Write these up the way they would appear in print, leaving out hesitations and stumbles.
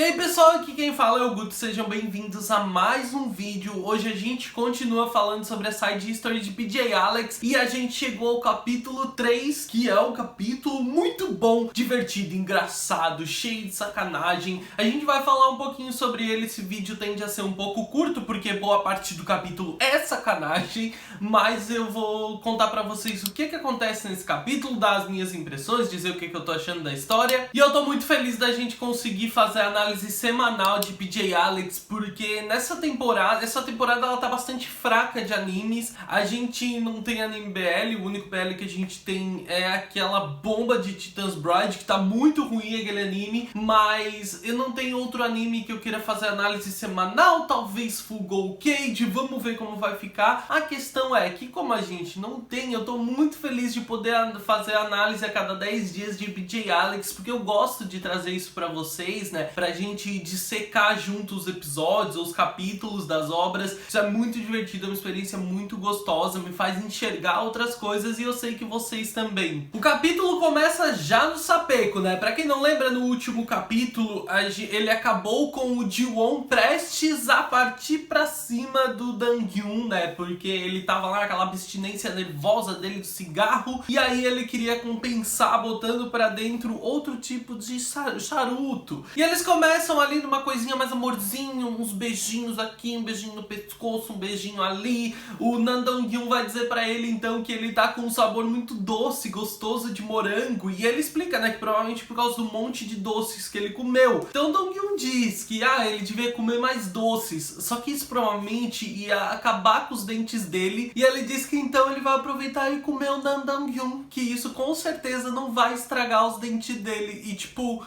E aí pessoal, aqui quem fala é o Guto, sejam bem-vindos a mais um vídeo. Hoje a gente continua falando sobre a side history de PJ Alex e a gente chegou ao capítulo 3, que é um capítulo muito bom, divertido, engraçado, cheio de sacanagem. A gente vai falar um pouquinho sobre ele, esse vídeo tende a ser um pouco curto porque boa parte do capítulo é sacanagem, mas eu vou contar pra vocês o que acontece nesse capítulo, dar as minhas impressões, dizer o que eu tô achando da história. E eu tô muito feliz da gente conseguir fazer a análise semanal de PJ Alex, porque essa temporada ela tá bastante fraca de animes. A gente não tem anime BL, o único BL que a gente tem é aquela bomba de Titans Bride, que tá muito ruim aquele anime, mas eu não tenho outro anime que eu queira fazer análise semanal, talvez Full Go Cage, vamos ver como vai ficar. A questão é que como a gente não tem, eu tô muito feliz de poder fazer análise a cada 10 dias de PJ Alex, porque eu gosto de trazer isso pra vocês, né, pra gente dissecar junto os episódios, os capítulos das obras. Isso é muito divertido, é uma experiência muito gostosa, me faz enxergar outras coisas e eu sei que vocês também. O capítulo começa já no sapeco, né? Pra quem não lembra, no último capítulo, ele acabou com o Ji-won prestes a partir pra cima do Dang-hyun, né? Porque ele tava lá naquela abstinência nervosa dele do cigarro e aí ele queria compensar botando pra dentro outro tipo de charuto. E eles começam ali numa coisinha mais amorzinho, uns beijinhos aqui, um beijinho no pescoço, um beijinho ali. O Nam Dong-hyun vai dizer pra ele então que ele tá com um sabor muito doce, gostoso de morango, e ele explica, né, que provavelmente por causa do monte de doces que ele comeu. Então Dong-hyun diz que ele devia comer mais doces, só que isso provavelmente ia acabar com os dentes dele, e ele diz que então ele vai aproveitar e comer o Nam Dong-hyun, que isso com certeza não vai estragar os dentes dele. E tipo,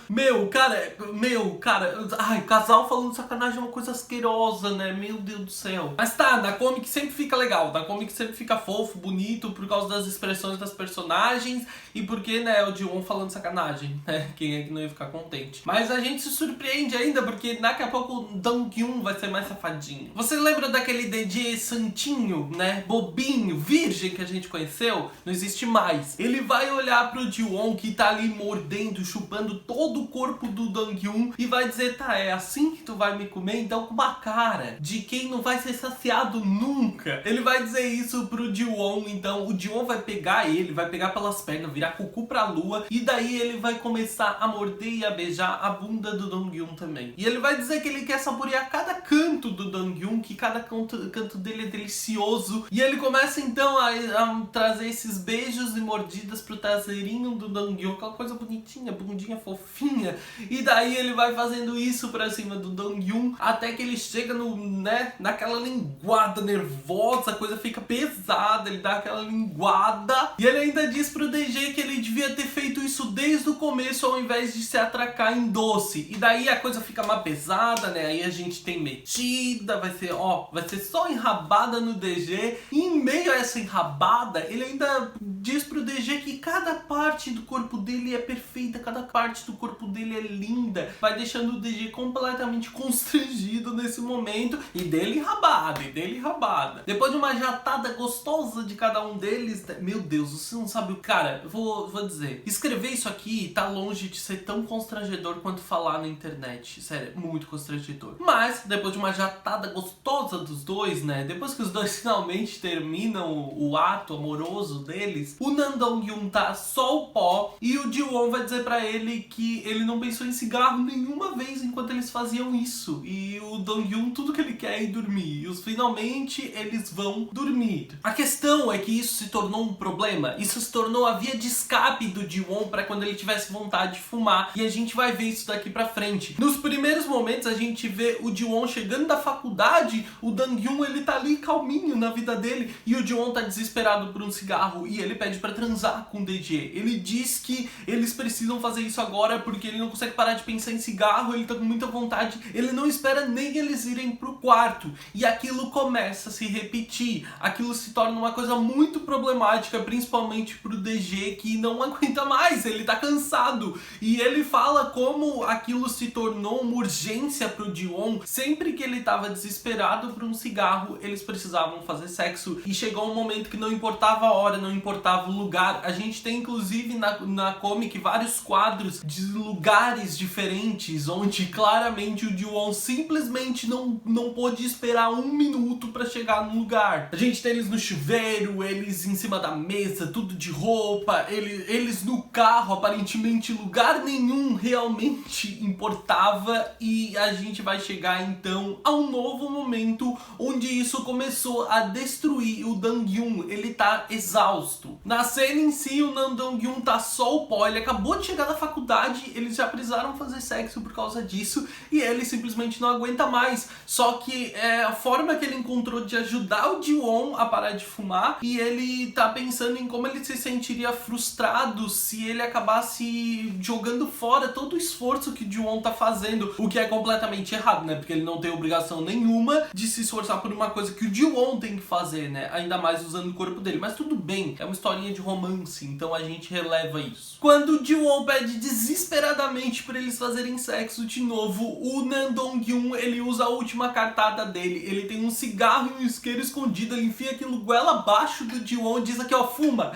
ai, casal falando sacanagem é uma coisa asquerosa, né? Meu Deus do céu. Mas tá, na comic sempre fica legal, na comic sempre fica fofo, bonito, por causa das expressões das personagens e porque, né, o Ji-won falando sacanagem, né? Quem é que não ia ficar contente? Mas a gente se surpreende ainda, porque daqui a pouco o Dong-hyun vai ser mais safadinho. Você lembra daquele DJ santinho, né? Bobinho, virgem que a gente conheceu? Não existe mais. Ele vai olhar pro Ji-won que tá ali mordendo, chupando todo o corpo do Dong-hyun e vai dizer, tá, é assim que tu vai me comer? Então com uma cara de quem não vai ser saciado nunca. Ele vai dizer isso pro Ji-won, então o Ji-won vai pegar ele, vai pegar pelas pernas, virar cucu pra lua, e daí ele vai começar a morder e a beijar a bunda do Dong-hyun também. E ele vai dizer que ele quer saborear cada canto do Dong-hyun, que cada canto dele é delicioso, e ele começa então a trazer esses beijos e mordidas pro traseirinho do Dong-hyun, aquela coisa bonitinha, bundinha fofinha, e daí ele vai fazendo isso pra cima do Dong-hyun, até que ele chega no, né, naquela linguada nervosa, a coisa fica pesada, ele dá aquela linguada, e ele ainda diz pro DG que ele devia ter feito isso desde o começo, ao invés de se atracar em doce, e daí a coisa fica mais pesada, né, aí a gente tem metida, vai ser só enrabada no DG, e em meio a essa enrabada, ele ainda diz pro DG que cada parte do corpo dele é perfeita, cada parte do corpo dele é linda, vai deixando o DG completamente constrangido nesse momento, e dele enrabada. Depois de uma jatada gostosa de cada um deles, meu Deus, você não sabe o... Cara, eu vou dizer, escrever isso aqui tá longe de ser tão constrangedor quanto falar na internet, sério, muito constrangedor. Mas, depois de uma jatada gostosa dos dois, né, depois que os dois finalmente terminam o ato amoroso deles, o Nam Dong-hyun tá só o pó, e o Ji-won vai dizer pra ele que ele não pensou em cigarro nenhuma vez enquanto eles faziam isso, e o Dong-hyun tudo que ele quer é ir dormir, e finalmente eles vão dormir. A questão é que isso se tornou um problema, isso se tornou a via de escape do Ji-won pra quando ele tivesse vontade de fumar, e a gente vai ver isso daqui pra frente. Nos primeiros momentos a gente vê o Ji-won chegando da faculdade, o Dong-hyun ele tá ali calminho na vida dele, e o Ji-won tá desesperado por um cigarro, e ele pede pra transar com o DG. Ele diz que eles precisam fazer isso agora porque ele não consegue parar de pensar em cigarro, ele tá com muita vontade, ele não espera nem eles irem pro quarto, e aquilo começa a se repetir, aquilo se torna uma coisa muito problemática, principalmente pro DG, que não aguenta mais, ele tá cansado, e ele fala como aquilo se tornou uma urgência pro Ji-won. Sempre que ele tava desesperado por um cigarro, eles precisavam fazer sexo, e chegou um momento que não importava a hora, não importava 8º lugar. A gente tem inclusive na comic vários quadros de lugares diferentes, onde claramente o Ji-won simplesmente não pôde esperar 1 minuto pra chegar no lugar. A gente tem eles no chuveiro, eles em cima da mesa, tudo de roupa, eles no carro, aparentemente lugar nenhum realmente importava, e a gente vai chegar então a um novo momento onde isso começou a destruir o Dong-hyun. Ele tá exausto. Na cena em si, o Dong-hyun tá só o pó, ele acabou de chegar da faculdade, eles já precisaram fazer sexo por causa disso, e ele simplesmente não aguenta mais. Só que é a forma que ele encontrou de ajudar o Ji-won a parar de fumar, e ele tá pensando em como ele se sentiria frustrado se ele acabasse jogando fora todo o esforço que o Ji-won tá fazendo, o que é completamente errado, né? Porque ele não tem obrigação nenhuma de se esforçar por uma coisa que o Ji-won tem que fazer, né? Ainda mais usando o corpo dele. Mas tudo bem, é uma historinha de romance, então a gente releva isso. Quando o Ji-won pede desesperadamente pra eles fazerem sexo de novo, o Dong-hyun, ele usa a última cartada dele. Ele tem um cigarro e um isqueiro escondido, ele enfia aquilo goela abaixo do Ji-won e diz aqui, ó, fuma,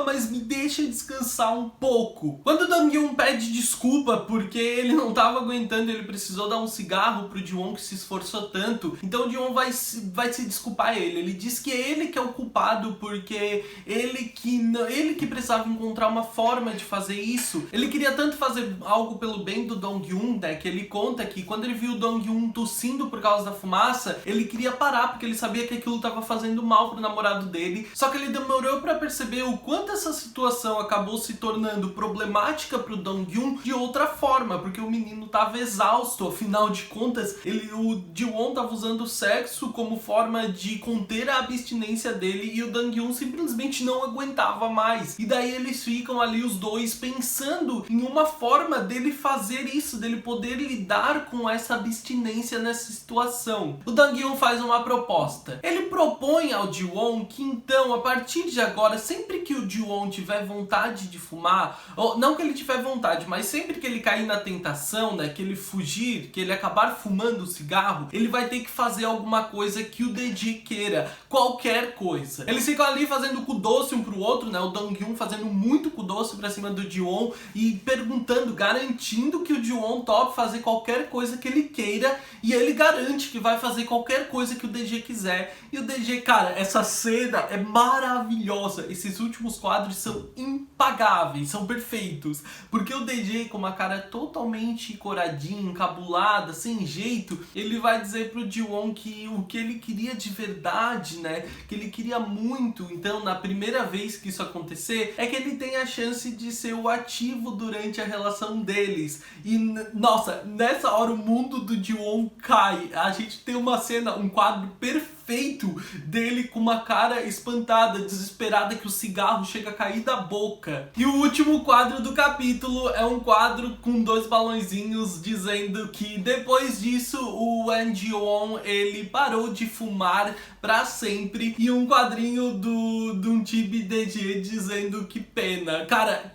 mas me deixa descansar um pouco. Quando o Dong-hyun pede desculpa porque ele não tava aguentando, ele precisou dar um cigarro pro Ji-won que se esforçou tanto, então o Ji-won vai se desculpar ele. Ele diz que é ele que é o culpado porque ele que precisava encontrar uma forma de fazer isso. Ele queria tanto fazer algo pelo bem do Dong-hyun, né, que ele conta que quando ele viu o Dong-hyun tossindo por causa da fumaça, ele queria parar porque ele sabia que aquilo tava fazendo mal pro namorado dele. Só que ele demorou pra perceber o quanto essa situação acabou se tornando problemática pro Dong-hyun de outra forma, porque o menino tava exausto. Afinal de contas, o Ji-won tava usando o sexo como forma de conter a abstinência dele, e o Dong-hyun simplesmente não aguentava mais. E daí eles ficam ali os dois pensando em uma forma dele fazer isso, dele poder lidar com essa abstinência nessa situação. O Dong-hyun faz uma proposta. Ele propõe ao Ji-won que então, a partir de agora, sempre que o Ji-won tiver vontade de fumar, ou não que ele tiver vontade, mas sempre que ele cair na tentação, né, que ele fugir, que ele acabar fumando o cigarro, ele vai ter que fazer alguma coisa que o DJ queira, qualquer coisa. Eles ficam ali fazendo cu doce um pro outro, né, o Dong-hyun fazendo muito cu doce pra cima do Ji-won e perguntando, garantindo que o Ji-won topa fazer qualquer coisa que ele queira, e ele garante que vai fazer qualquer coisa que o DJ quiser. E o DJ, cara, essa cena é maravilhosa. Esses últimos quadros são impagáveis, são perfeitos, porque o DJ, com uma cara totalmente coradinha, encabulada, sem jeito, ele vai dizer pro Ji-won que o que ele queria de verdade, né, que ele queria muito, então na primeira vez que isso acontecer, é que ele tem a chance de ser o ativo durante a relação deles. E nossa, nessa hora o mundo do Ji-won cai. A gente tem uma cena, um quadro perfeito dele com uma cara espantada, desesperada, que o cigarro chega a cair da boca. E o último quadro do capítulo é um quadro com 2 balãozinhos dizendo que depois disso o Ji-won, ele parou de fumar pra sempre, e um quadrinho de um Tibi DG dizendo que pena. Cara,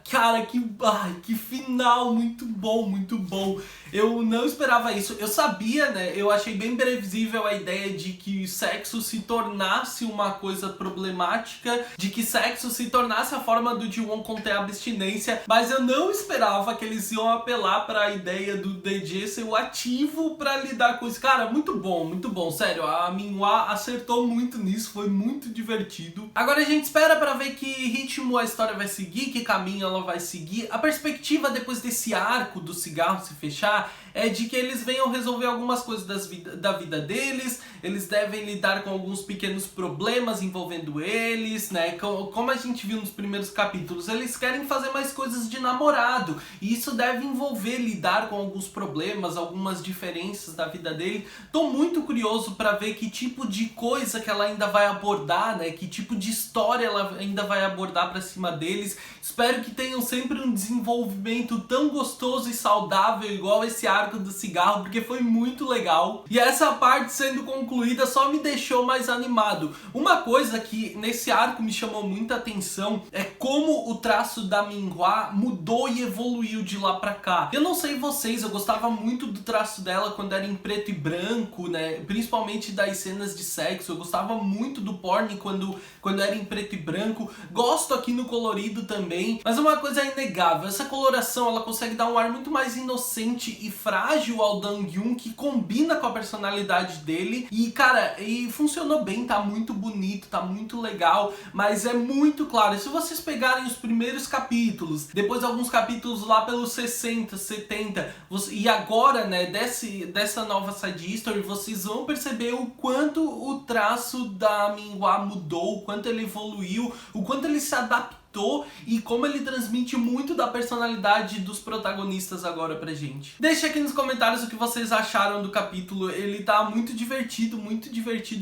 que final muito bom, muito bom. Eu não esperava isso. Eu sabia, né, eu achei bem previsível a ideia de que sexo se tornasse uma coisa problemática, de que sexo se tornasse a forma do Ji-won conter a abstinência, mas eu não esperava que eles iam apelar pra ideia do DJ ser o ativo pra lidar com isso. Cara, muito bom, sério, a Minhwa acertou muito nisso, foi muito divertido. Agora a gente espera pra ver que ritmo a história vai seguir, que caminho ela vai seguir. A perspectiva depois desse arco do cigarro se fechar é de que eles venham resolver algumas coisas da vida deles, eles devem lidar com alguns pequenos problemas envolvendo eles, né? Como a gente viu nos primeiros capítulos, eles querem fazer mais coisas de namorado, e isso deve envolver lidar com alguns problemas, algumas diferenças da vida dele. Tô muito curioso para ver que tipo de coisa que ela ainda vai abordar, né? Que tipo de história ela ainda vai abordar pra cima deles. Espero que tenham sempre um desenvolvimento tão gostoso e saudável, igual esse arco arco do cigarro, porque foi muito legal. E essa parte sendo concluída só me deixou mais animado. Uma coisa que nesse arco me chamou muita atenção é como o traço da Minhua mudou e evoluiu de lá pra cá. Eu não sei vocês, eu gostava muito do traço dela quando era em preto e branco, né? Principalmente das cenas de sexo. Eu gostava muito do porn quando era em preto e branco. Gosto aqui no colorido também. Mas uma coisa é inegável, essa coloração ela consegue dar um ar muito mais inocente e frágil ao Dong-Yun, que combina com a personalidade dele. E cara, e funcionou bem, tá muito bonito, tá muito legal. Mas é muito claro, e se vocês pegarem os primeiros capítulos, depois alguns capítulos lá pelos 60, 70, e agora, né, dessa nova side history, vocês vão perceber o quanto o traço da Minhua mudou, o quanto ele evoluiu, o quanto ele se adaptou e como ele transmite muito da personalidade dos protagonistas agora pra gente. Deixa aqui nos comentários o que vocês acharam do capítulo. Ele tá muito divertido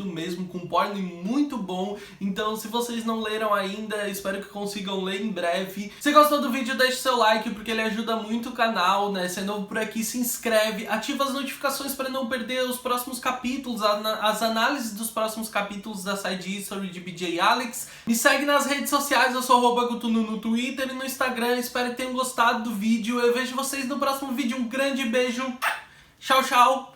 mesmo, com um porn muito bom. Então se vocês não leram ainda, espero que consigam ler em breve. Se gostou do vídeo, deixe seu like, porque ele ajuda muito o canal, né? Se é novo por aqui, se inscreve, ativa as notificações para não perder os próximos capítulos, as análises dos próximos capítulos da Side History de BJ Alex. Me segue nas redes sociais, eu sou @gutunu no Twitter e no Instagram. Espero que tenham gostado do vídeo. Eu vejo vocês no próximo vídeo. Um grande beijo. Tchau, tchau.